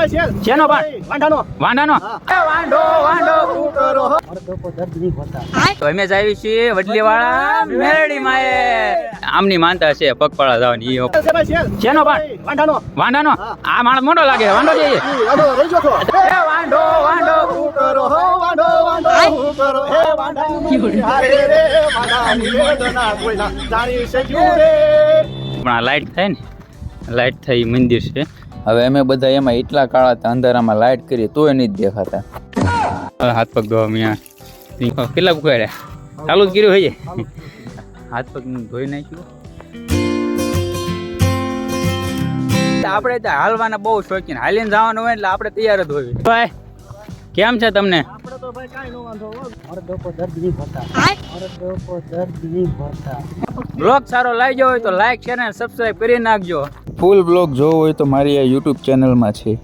શેનો પણ વાંઢાનો વાંઢો તો અમે જાવી છીએ વડલી વાળા મેરડી માં આમની માનતા છે પગપાળા જવાની શેનો પણ વાંઢાનો આ માણસ મોટો લાગે વાંઢો જઈએ લાઈટ થાય ને લાઈટ થઈ મંદિર છે હવે અમે બધા એમાં એટલા કાળા હતા અંધારામાં લાઈટ કરી તોય નહીં દેખાતા હાથ પગ ધોવા અહીંયા કેટલા ઉકાળ્યા ચાલુ જ કર્યું હોય હાથ પગ ધોઈ નાખ્યું આપણે ત્યાં હાલવાના બહુ શોખીન હાલીને જવાનું હોય એટલે આપણે તૈયાર જ હોય ભાઈ કેમ છે તમને બ્લોગ સારો લાગ્યો હોય તો લાઈક શેર અને સબસ્ક્રાઇબ કરી નાખજો ફૂલ બ્લોગ જોવો હોય તો મારી આ YouTube ચેનલમાં છે